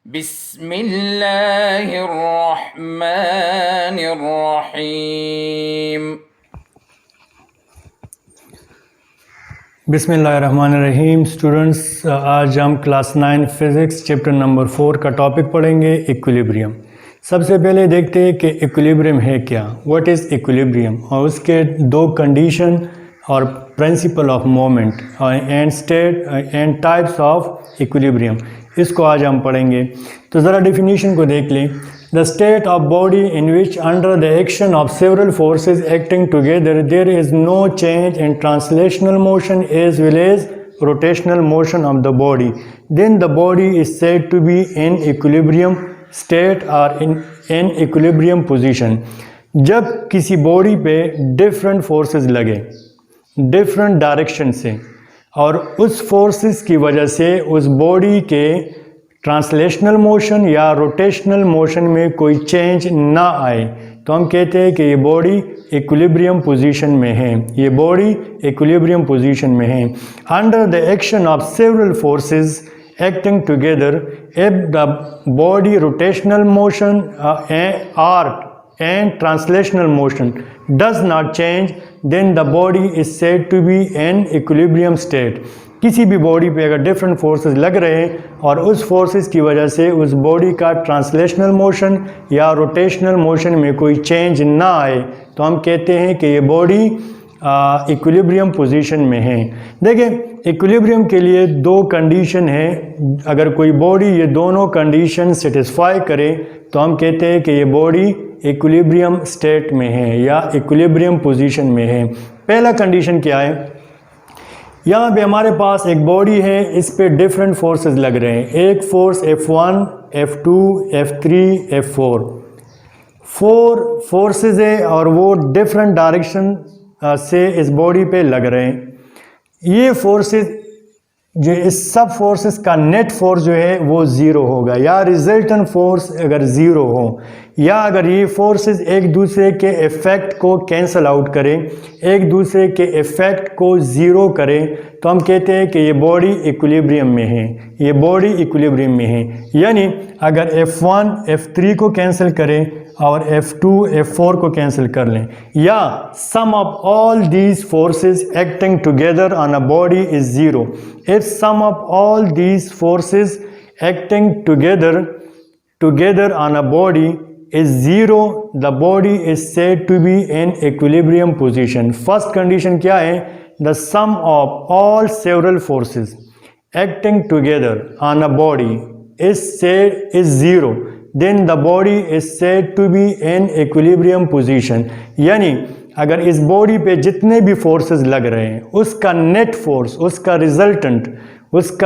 बिस्मिल्लाहिर्रहमानिर्रहीम। बिस्मिल्लाहिर्रहमानिर्रहीम। स्टूडेंट्स, आज हम क्लास 9 फिज़िक्स चैप्टर नंबर 4 का टॉपिक पढ़ेंगे, इक्विलिब्रियम। सबसे पहले देखते हैं कि इक्विलिब्रियम है क्या, व्हाट इज़ इक्विलिब्रियम, और उसके दो कंडीशन और principal of moment and state and types of equilibrium, इसको आज हम पढ़ेंगे। तो ज़रा डेफिनेशन को देख लें। The state of body in which under the action of several forces acting together there is no change in translational motion as well as rotational motion of the body, then the body is said to be in equilibrium state or in equilibrium position। जब किसी body पे different forces लगे different direction से और उस forces की वजह से उस बॉडी के ट्रांसलेशनल मोशन या रोटेशनल मोशन में कोई चेंज ना आए तो हम कहते हैं कि ये बॉडी इक्विलिब्रियम पोजीशन में है, ये बॉडी इक्विलिब्रियम पोजीशन में है। Under the action of several forces acting together if the body rotational motion and translational motion does not change then the body is said to be in equilibrium state। किसी भी body पे अगर different forces लग रहे हैं और उस forces की वजह से उस बॉडी का ट्रांसलेशनल मोशन या रोटेशनल मोशन में कोई चेंज ना आए तो हम कहते हैं कि ये बॉडी इक्विलिब्रियम पोजीशन में है। देखिए, इक्विलिब्रियम के लिए दो कंडीशन है। अगर कोई बॉडी ये दोनों कंडीशन सेटिस्फाई करे तो हम कहते हैं कि ये बॉडी इक्विलिब्रियम स्टेट में है या इक्विलिब्रियम पोजीशन में है। पहला कंडीशन क्या है, यहाँ पे हमारे पास एक बॉडी है, इस पे डिफरेंट फोर्सेस लग रहे हैं। एक force F1, F2, F3, F4, 4 forces है और वो डिफरेंट डायरेक्शन से इस बॉडी पे लग रहे हैं। ये फोर्सेस जो इस सब फोर्सेस का नेट फोर्स जो है वो ज़ीरो होगा या रिजल्टेंट फोर्स अगर ज़ीरो हो या अगर ये फोर्सेस एक दूसरे के इफ़ेक्ट को कैंसल आउट करें, एक दूसरे के इफ़ेक्ट को ज़ीरो करें तो हम कहते हैं कि ये बॉडी इक्विलिब्रियम में है, ये बॉडी इक्विलिब्रियम में है। यानी अगर F1, F3 को कैंसिल करें और F2, F4 को कैंसिल कर लें या sum of all these forces acting together on a body is zero. If sum of all these forces acting together on a body is zero, the body is said to be in equilibrium position। First condition क्या है, the sum of all several forces acting together on a body is zero, then the body is said to be in equilibrium position। यानी अगर इस body पे जितने भी forces लग रहे हैं उसका नेट फोर्स, उसका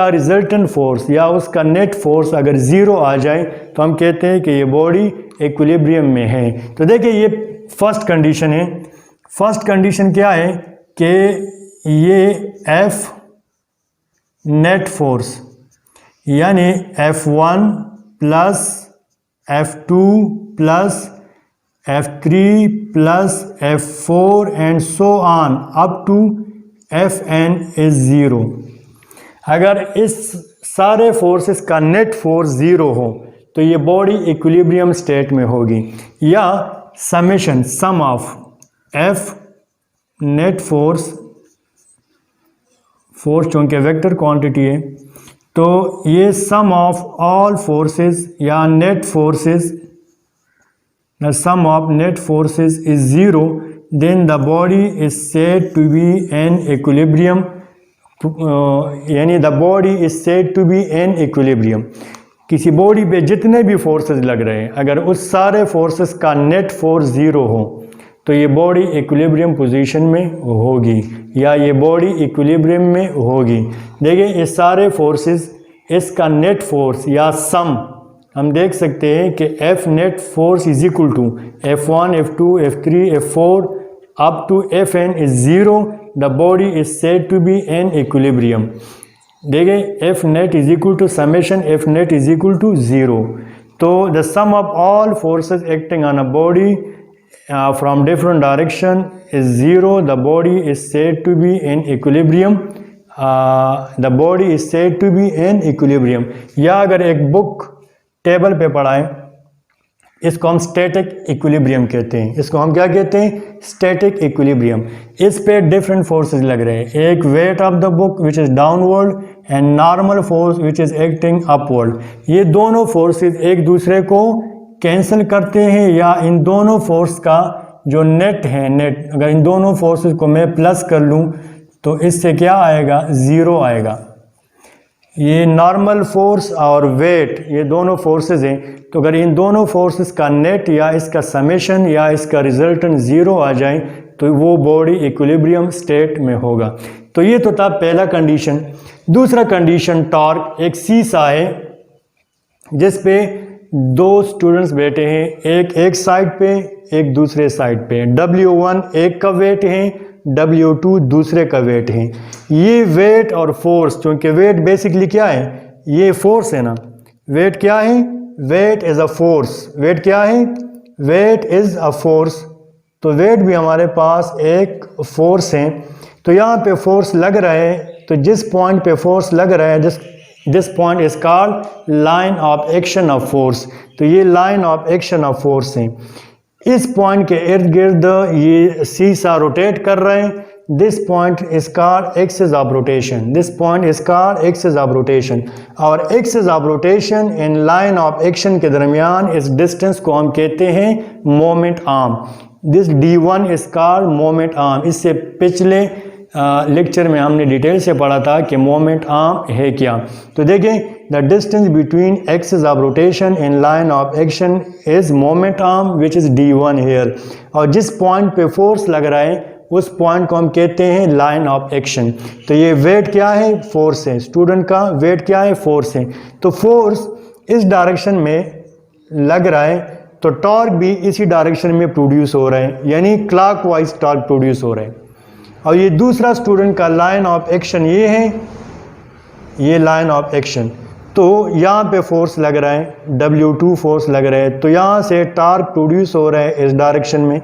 रिजल्टेंट फोर्स या उसका नेट फोर्स अगर ज़ीरो आ जाए तो हम कहते हैं कि ये बॉडी इक्विलिब्रियम में है। तो देखिए, ये फर्स्ट कंडीशन है। फर्स्ट कंडीशन क्या है कि ये F नेट फोर्स यानी F1 plus F2 plus F3 plus F4 and so on up to Fn is zero. अगर इस सारे फोर्सेस का नेट फोर्स ज़ीरो हो तो ये बॉडी इक्विलिब्रियम स्टेट में होगी। या summation sum of F net force चूँकि वेक्टर क्वांटिटी है तो ये सम ऑफ ऑल फोर्सेस या net forces, the sum of net forces is zero, then the body is said to be in equilibrium। यानी the body is said to be in equilibrium. किसी body पे जितने भी forces लग रहे हैं अगर उस सारे फोर्सेस का नेट फोर्स ज़ीरो हो तो ये बॉडी इक्विलिब्रियम पोजीशन में होगी या ये बॉडी इक्विलिब्रियम में होगी। देखिए, ये सारे फोर्सेस इसका नेट फोर्स या सम हम देख सकते हैं कि F net force is equal to F1, F2, F3, F4 up to Fn is zero, the body is said to be in equilibrium. देखिए, F net is equal to summation F net is equal to zero. तो the sum of all forces acting on a body from different direction is zero, the body is said to be in equilibrium. The body is said to be in equilibrium. या अगर एक book table पे पढ़ा है, इसको हम static equilibrium कहते हैं। इसको हम क्या कहते हैं? Static equilibrium. इस पे डिफरेंट फोर्सेस लग रहे हैं, एक weight of the book which is downward and normal force which is acting upward. ये दोनों फोर्सेस एक दूसरे को कैंसिल करते हैं, या इन दोनों फोर्स का जो नेट है, नेट अगर इन दोनों फोर्सेस को मैं प्लस कर लूँ तो इससे क्या आएगा? ज़ीरो आएगा। ये नॉर्मल फोर्स और वेट ये दोनों फोर्सेस हैं, तो अगर इन दोनों फोर्सेस का नेट या इसका समेशन या इसका रिजल्टेंट ज़ीरो आ जाए तो वो बॉडी इक्विलिब्रियम स्टेट में होगा। तो ये तो था पहला कंडीशन। दूसरा कंडीशन, टॉर्क। एक सीसा है जिस पे दो स्टूडेंट्स बैठे हैं, एक साइड पे एक दूसरे साइड पे। W1 एक का वेट है, W2 दूसरे का वेट है। ये वेट और फोर्स, क्योंकि वेट बेसिकली क्या है? ये फोर्स है ना। वेट क्या है? Weight is a force. Weight क्या है? Weight is a force. तो वेट भी हमारे पास एक फोर्स है। तो यहाँ पे फोर्स लग रहा है, तो जिस पॉइंट पे फोर्स लग रहा है, this point is called line of action of force. तो ये line of action of force है। इस पॉइंट के इर्द गिर्द ये सीसा रोटेट कर रहे हैं। This point is called axis of rotation. This point is called axis of rotation. और axis of rotation in line of action के दरमियान इस डिस्टेंस को हम कहते हैं moment arm. This D1 is called moment arm. इससे पिछले लेक्चर में हमने डिटेल से पढ़ा था कि मोमेंट आर्म है क्या। तो देखें, the distance between axis of rotation in line of action is moment arm which is D1 here. और जिस पॉइंट पे फोर्स लग रहा है उस पॉइंट को हम कहते हैं लाइन ऑफ एक्शन। तो ये वेट क्या है? फोर्स है। स्टूडेंट का वेट क्या है? फोर्स है। तो फोर्स इस डायरेक्शन में लग रहा है, तो टॉर्क भी इसी डायरेक्शन में प्रोड्यूस हो रहा है, यानी क्लॉकवाइज टॉर्क प्रोड्यूस हो रहा है। और ये दूसरा स्टूडेंट का लाइन ऑफ एक्शन ये है, ये लाइन ऑफ एक्शन। तो यहाँ पे फोर्स लग रहा है, W2 फोर्स लग रहा है, तो यहाँ से टॉर्क प्रोड्यूस हो रहा है इस डायरेक्शन में,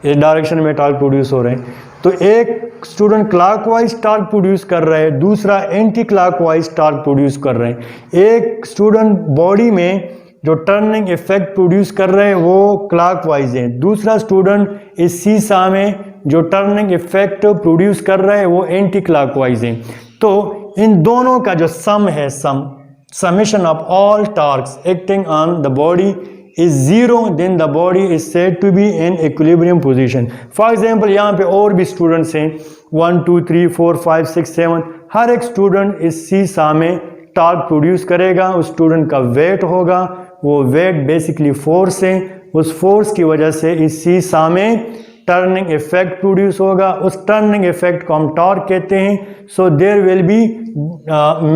इस डायरेक्शन में टॉर्क प्रोड्यूस हो रहा है। तो एक स्टूडेंट क्लॉकवाइज टॉर्क प्रोड्यूस कर रहा है, दूसरा एंटी क्लॉकवाइज टॉर्क प्रोड्यूस कर रहे हैं। एक स्टूडेंट बॉडी में जो टर्निंग इफेक्ट प्रोड्यूस कर रहे हैं वो क्लॉकवाइज है, दूसरा स्टूडेंट इस सीसा में जो टर्निंग इफेक्ट प्रोड्यूस कर रहे हैं वो एंटी क्लॉकवाइज है। तो इन दोनों का जो सम है, summation of all torques acting on the body is 0, then the body is said to be in equilibrium position. For example, यहाँ पे और भी स्टूडेंट्स हैं, 1 2 3 4 5 6 7। हर एक स्टूडेंट इस सीसा में टॉर्क प्रोड्यूस करेगा, उस स्टूडेंट का वेट होगा, वो वेट बेसिकली फोर्स है। उस फोर्स की वजह से इस सीसा में टर्निंग इफेक्ट प्रोड्यूस होगा, उस टर्निंग इफेक्ट को हम टॉर्क कहते हैं। So there will be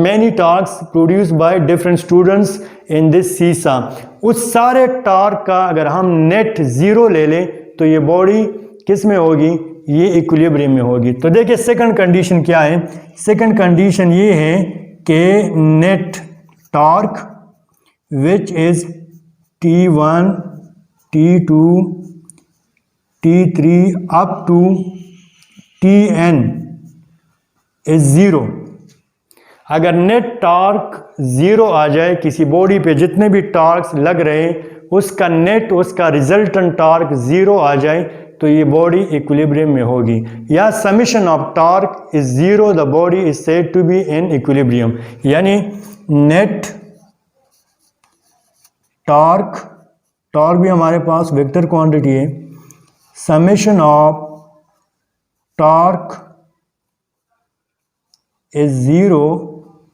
many torques produce by different students in this seesaw. उस सारे टॉर्क का अगर हम नेट ज़ीरो ले लें तो ये बॉडी किस में होगी? ये इक्विलिब्रियम में होगी। तो देखिए सेकंड कंडीशन क्या है? सेकंड कंडीशन ये है कि net torque which is T1 T2 T3 up to Tn is zero. अगर नेट टॉर्क ज़ीरो आ जाए, किसी बॉडी पे जितने भी टॉर्क्स लग रहे हैं उसका नेट, उसका रिजल्टेंट टॉर्क ज़ीरो आ जाए तो ये बॉडी इक्विलिब्रियम में होगी। या summation of torque is zero, the body is said to be in equilibrium. यानी नेट टॉर्क, टॉर्क भी हमारे पास वेक्टर क्वांटिटी है, summation of torque is 0,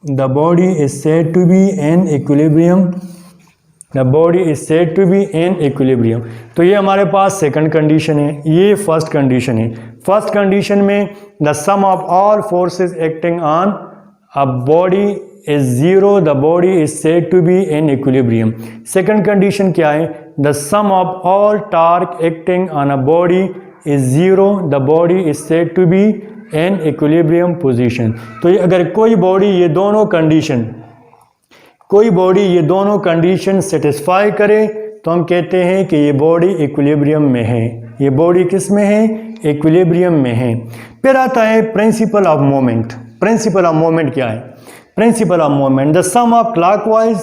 the body is said to be in equilibrium. The body is said to be in equilibrium. तो ये हमारे पास second condition है, ये फर्स्ट कंडीशन है। फर्स्ट कंडीशन में the sum of all forces acting on a body is 0, the body is said to be in equilibrium. Second condition क्या है? the sum of all torque acting on a body is 0, the body is said to be in equilibrium position. तो ये अगर कोई body ये दोनों condition satisfy करे तो हम कहते हैं कि ये बॉडी इक्विलिब्रियम में है। ये बॉडी किस में है? इक्विलिब्रियम में है। फिर आता है principle of moment. Principle of moment क्या है? Principle of moment, the sum of clockwise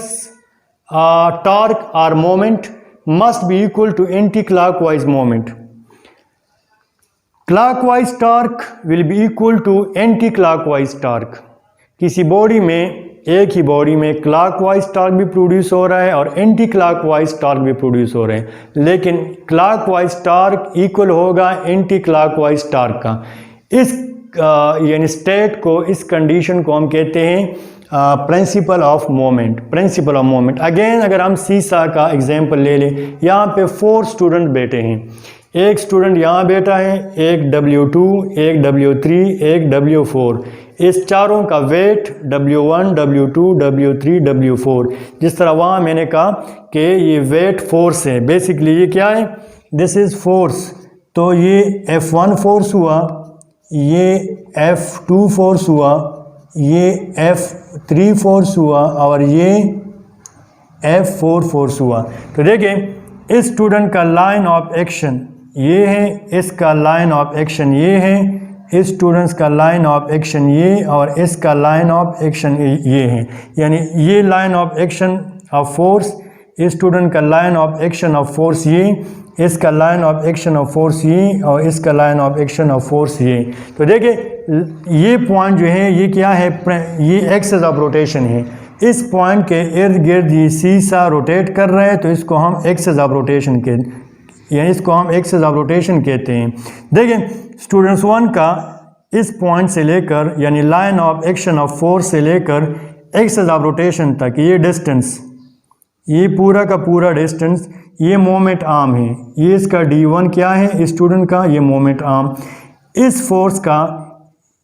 torque or moment must be equal to anti-clockwise moment. Clockwise torque will be equal to anti-clockwise torque. किसी body में, एक ही body में clockwise torque भी produce हो रहा है और एंटी क्लॉकवाइज टॉर्क भी प्रोड्यूस हो रहे हैं, लेकिन क्लॉकवाइज टॉर्क इक्वल होगा एंटी क्लॉकवाइज टॉर्क का। इस यानी स्टेट को, इस कंडीशन को हम कहते हैं principle of moment. Principle of moment again अगर हम सीसा का एग्जांपल ले लें, यहाँ पे 4 स्टूडेंट बैठे हैं। एक स्टूडेंट यहाँ बैठा है, एक W2, एक W3, एक W4। इस चारों का wait W1, W2, W3, W4। जिस तरह वहाँ मैंने कहा कि ये वेट फोर्स है, बेसिकली ये क्या है, दिस इज़ फोर्स। तो ये F1 फोर्स हुआ, ये F2 फोर्स हुआ, ये F3 फोर्स हुआ और ये F4 फोर्स हुआ। तो देखें इस स्टूडेंट का लाइन ऑफ एक्शन ये है, इसका लाइन ऑफ एक्शन ये है, इस स्टूडेंट्स का लाइन ऑफ एक्शन ये और इसका लाइन ऑफ एक्शन ये है। यानी ये line of action of force, इस स्टूडेंट का line of action of force ये, इसका line of action of force ये और इसका line of action of force ये। तो देखिए ये पॉइंट जो है ये क्या है, ये एक्सिस ऑफ रोटेशन है। इस पॉइंट के इर्द गिर्द ये सीसा रोटेट कर रहा है, तो इसको हम एक्सिस ऑफ रोटेशन के, यानी इसको हम एक्सिस ऑफ रोटेशन कहते हैं। देखिए स्टूडेंट्स 1 का इस पॉइंट से लेकर, यानी line of action of force से लेकर एक्सिस ऑफ रोटेशन तक ये डिस्टेंस, ये पूरा का पूरा डिस्टेंस, ये मोमेंट आर्म है। ये इसका D1 क्या है स्टूडेंट का, ये मोमेंट आर्म।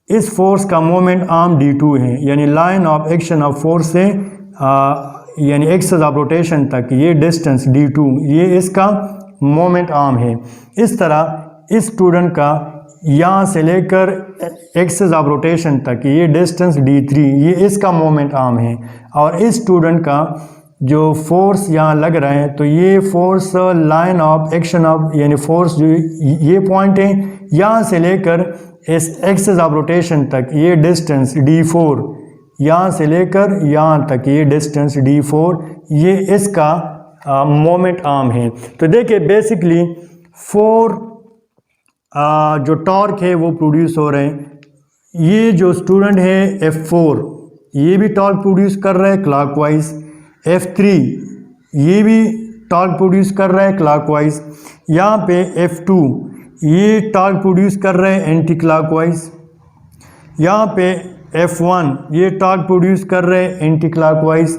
इस फोर्स का मोमेंट आर्म D2 है, यानी line of action of force से यानी एक्सिस ऑफ रोटेशन तक ये डिस्टेंस D2, ये इसका मोमेंट आर्म है। इस तरह इस स्टूडेंट का यहाँ से लेकर एक्सिस ऑफ रोटेशन तक ये डिस्टेंस D3, ये इसका मोमेंट आर्म है। और इस स्टूडेंट का जो फोर्स यहाँ लग रहा है, तो ये force line of action of, यानी फोर्स जो ये पॉइंट है, यहाँ से लेकर इस एक्सिस ऑफ रोटेशन तक ये डिस्टेंस D4, यहाँ से लेकर यहाँ तक ये डिस्टेंस D4, ये इसका मोमेंट आर्म है। तो देखिए बेसिकली 4 जो टॉर्क है वो प्रोड्यूस हो रहे हैं। ये जो स्टूडेंट है F4, ये भी टॉर्क प्रोड्यूस कर रहा है क्लॉकवाइज। F3 ये भी टॉर्क प्रोड्यूस कर रहा है क्लॉकवाइज। यहाँ पे F2 ये टॉर्क प्रोड्यूस कर रहा है एंटी क्लॉकवाइज। यहाँ पे F1 ये टॉर्क प्रोड्यूस कर रहे हैं एंटी क्लॉकवाइज।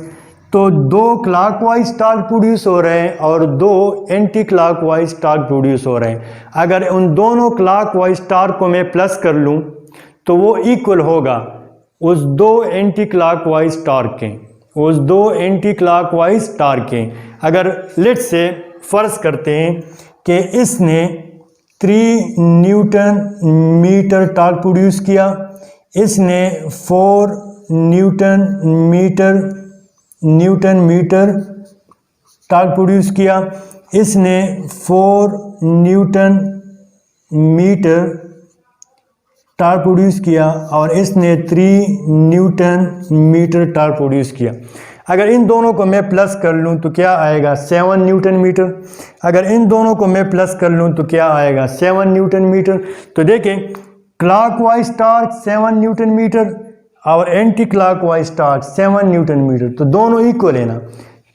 तो 2 क्लॉकवाइज टॉर्क प्रोड्यूस हो रहे हैं और 2 एंटी क्लॉकवाइज टॉर्क प्रोड्यूस हो रहे हैं। अगर उन दोनों क्लॉकवाइज टॉर्क को मैं प्लस कर लूं तो वो इक्वल होगा उस 2 एंटी क्लॉकवाइज टॉर्क के, उस 2 एंटी क्लॉकवाइज टॉर्क के। अगर लेट्स से फर्ज करते हैं कि इसने 3 न्यूटन मीटर टॉर्क प्रोड्यूस किया, इसने 4 न्यूटन मीटर टॉर्क प्रोड्यूस किया, इसने 4 न्यूटन मीटर टॉर्क प्रोड्यूस किया और इसने 3 न्यूटन मीटर टॉर्क प्रोड्यूस किया। अगर इन दोनों को मैं प्लस कर लूँ तो क्या आएगा, 7 न्यूटन मीटर। अगर इन दोनों को मैं प्लस कर लूँ तो क्या आएगा, 7 न्यूटन मीटर। तो देखें क्लॉकवाइज टॉर्क 7 न्यूटन मीटर और anti clockwise torque 7 newton metre, तो दोनों इक्वल है ना।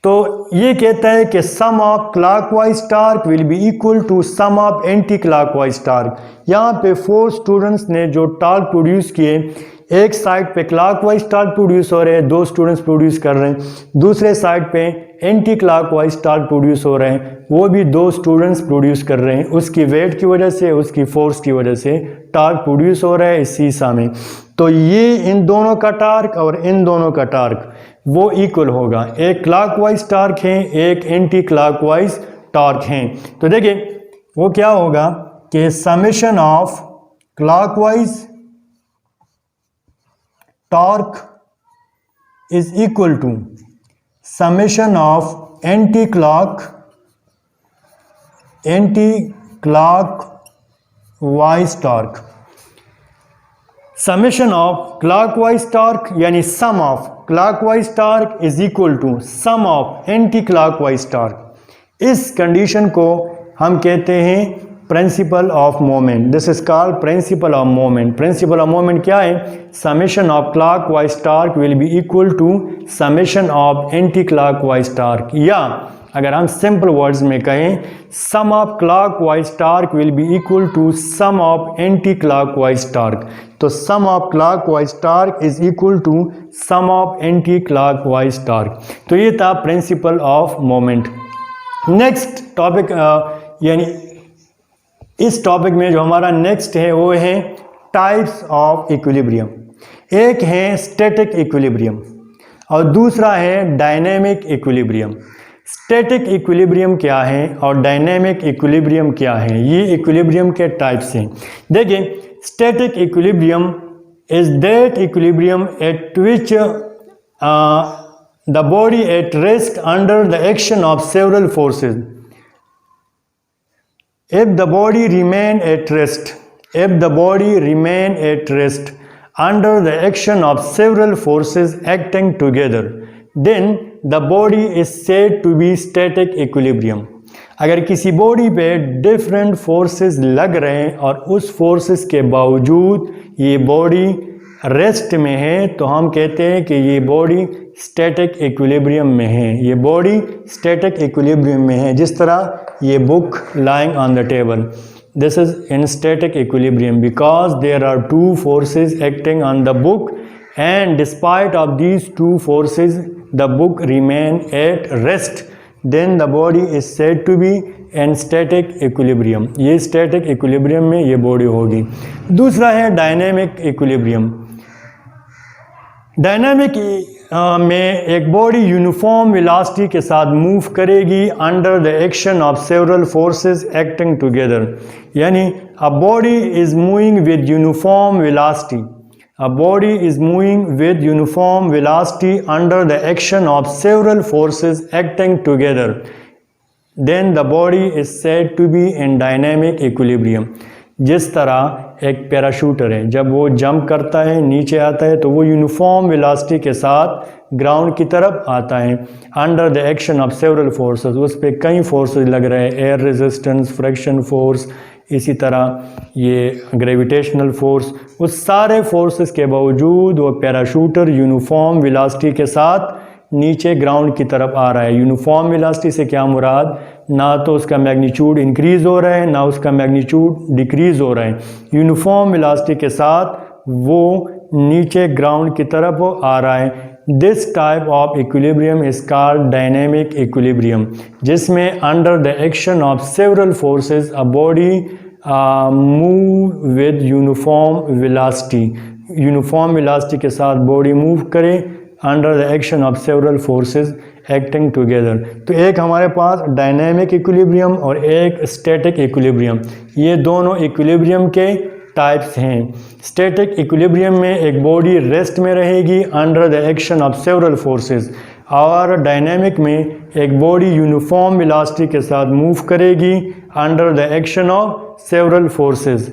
तो ये कहता है कि sum of clockwise torque will be equal to sum of anti clockwise torque. यहाँ पे 4 स्टूडेंट्स ने जो टॉर्क प्रोड्यूस किए, एक साइड पे क्लॉकवाइज टॉर्क प्रोड्यूस हो रहे हैं, 2 स्टूडेंट्स प्रोड्यूस कर रहे हैं, दूसरे साइड पे एंटी क्लॉकवाइज टॉर्क प्रोड्यूस हो रहे हैं, वो भी 2 स्टूडेंट्स प्रोड्यूस कर रहे हैं। उसकी वेट की वजह से, उसकी फोर्स की वजह से टॉर्क प्रोड्यूस हो रहा है इस सीसा में। तो ये इन दोनों का टॉर्क और इन दोनों का टॉर्क वो इक्वल होगा। एक क्लॉकवाइज टॉर्क है, एक एंटी क्लॉकवाइज टॉर्क है। तो देखिए वो क्या होगा कि summation of clockwise torque is equal to summation of anti clockwise torque. Summation of clockwise torque यानी sum of clockwise torque is equal to sum of anti clockwise torque. इस condition को हम कहते हैं principle of moment. This is called principle of moment. Principle of moment क्या है? Summation of clockwise torque will be equal to summation of anti clockwise torque, या अगर हम सिंपल वर्ड्स में कहें, sum of clockwise torque will be equal to sum of anti clockwise torque. तो sum of clockwise torque is equal to sum of anti clockwise torque. तो ये था principle of moment. Next topic, यानी इस topic में जो हमारा next है वो है टाइप्स ऑफ इक्विलिब्रियम। एक है स्टैटिक इक्विलिब्रियम और दूसरा है डायनेमिक इक्विलिब्रियम। स्टैटिक इक्विलिब्रियम क्या है और डायनेमिक इक्विलिब्रियम क्या है, ये इक्विलिब्रियम के टाइप्स हैं। देखिए, static equilibrium is that equilibrium at which the body at rest under the action of several forces. If the body remain at rest under the action of several forces acting together, then the body is said to be static equilibrium. अगर किसी body पे different forces लग रहे हैं और उस forces के बावजूद ये बॉडी रेस्ट में है, तो हम कहते हैं कि ये बॉडी स्टैटिक इक्विलिब्रियम में है। ये बॉडी स्टैटिक इक्विलिब्रियम में है। जिस तरह ये book lying on the table, this is in static equilibrium because there are two forces acting on the book and despite of these two forces the book remain at rest, then the body is said to be in static equilibrium. ये static equilibrium में ये body होगी। दूसरा है dynamic equilibrium. Dynamic में एक body uniform velocity के साथ मूव करेगी under the action of several forces acting together, यानी a body is moving with uniform velocity. A body is moving with uniform velocity under the action of several forces acting together. Then the body is said to be in dynamic equilibrium. जिस तरह एक parachuter है, जब वो jump करता है, नीचे आता है, तो वो यूनिफॉर्म वेलोसिटी के साथ ग्राउंड की तरफ आता है under the action of several forces. उस पर कई फोर्सेस लग रहे हैं, एयर रेजिस्टेंस, फ्रिक्शन फोर्स, इसी तरह ये ग्रेविटेशनल फोर्स। उस सारे फोर्सेस के बावजूद वो पैराशूटर यूनिफॉर्म वेलोसिटी के साथ नीचे ग्राउंड की तरफ आ रहा है। यूनिफॉर्म वेलोसिटी से क्या मुराद, ना तो उसका मैग्नीट्यूड इंक्रीज़ हो रहा है ना उसका मैग्नीट्यूड डिक्रीज़ हो रहा है। यूनिफॉर्म वेलोसिटी के साथ वो नीचे ग्राउंड की तरफ आ रहा है। This type of equilibrium is called dynamic equilibrium, जिसमें under the action of several forces a body move with uniform velocity. Uniform velocity के साथ बॉडी मूव करे under the action of several forces acting together. तो एक हमारे पास dynamic equilibrium और एक static equilibrium, ये दोनों इक्विलिब्रियम के टाइप्स हैं। स्टैटिक इक्विलिब्रियम में एक बॉडी रेस्ट में रहेगी under the action of several forces, और डायनेमिक में एक बॉडी यूनिफॉर्म वेलोसिटी के साथ मूव करेगी under the action of several forces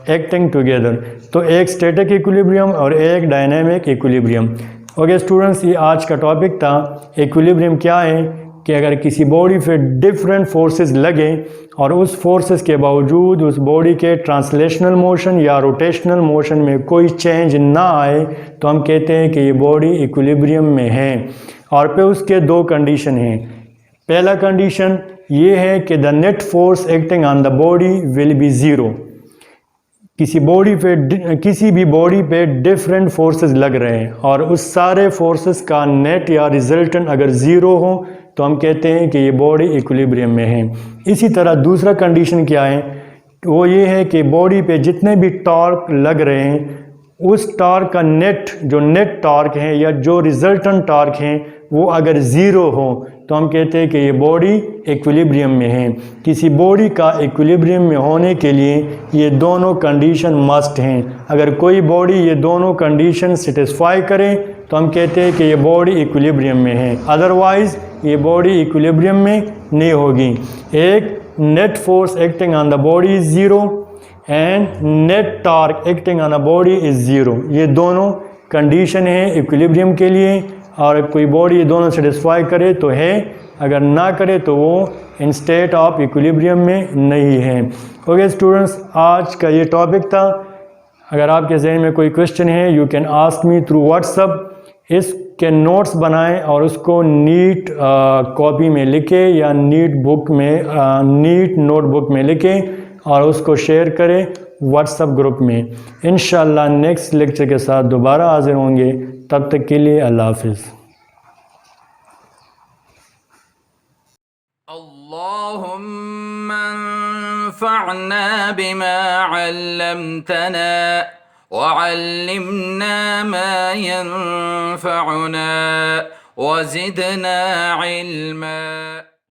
acting together. तो एक स्टैटिक इक्विलिब्रियम और एक डायनेमिक इक्विलिब्रियम। ओके स्टूडेंट्स, ये आज का टॉपिक था। इक्विलिब्रियम क्या है कि अगर किसी बॉडी पे डिफरेंट फोर्सेस लगे और उस फोर्सेस के बावजूद उस बॉडी के ट्रांसलेशनल मोशन या रोटेशनल मोशन में कोई चेंज ना आए, तो हम कहते हैं कि ये बॉडी इक्विलिब्रियम में है। और फिर उसके दो कंडीशन हैं। पहला कंडीशन ये है कि the net force acting on the body will be zero. किसी भी बॉडी पे डिफरेंट फोर्सेस लग रहे हैं और उस सारे फोर्सेस का नेट या रिजल्टेंट अगर ज़ीरो हो, तो हम कहते हैं कि ये बॉडी इक्विलिब्रियम में है। इसी तरह दूसरा कंडीशन क्या है, वो ये है कि बॉडी पे जितने भी टॉर्क लग रहे हैं, उस टॉर्क का नेट टॉर्क है या जो रिजल्टेंट टॉर्क हैं, वो अगर ज़ीरो हो, तो हम कहते हैं कि ये बॉडी इक्विलिब्रियम में है। किसी बॉडी का इक्विलिब्रियम में होने के लिए ये दोनों कंडीशन मस्ट हैं। अगर कोई बॉडी ये दोनों कंडीशन सेटिस्फाई करे, तो हम कहते हैं कि ये बॉडी इक्विलिब्रियम में है, अदरवाइज़ ये बॉडी इक्विलिब्रियम में नहीं होगी। एक net force acting on the body is zero and net torque acting on a body is zero. ये दोनों कंडीशन है इक्विलिब्रियम के लिए, और कोई बॉडी ये दोनों सेटिस्फाई करे तो है, अगर ना करे तो वो इन स्टेट ऑफ इक्विलिब्रियम में नहीं है। ओके स्टूडेंट्स, आज का ये टॉपिक था। अगर आपके जहन में कोई क्वेश्चन है you can ask me through WhatsApp. इसके नोट्स बनाएं और उसको नीट कॉपी में लिखें या नीट नीट नोटबुक में लिखें और उसको शेयर करें व्हाट्सअप ग्रुप में। इंशाल्लाह नेक्स्ट लेक्चर के साथ दोबारा हाजिर होंगे, तब तक के लिए अल्लाह हाफिज़। अल्लाहुम्मा अन्फ़अना बिमा अल्लमतना वअल्लिमना मा यंफ़अुना वज़िदना इल्मा।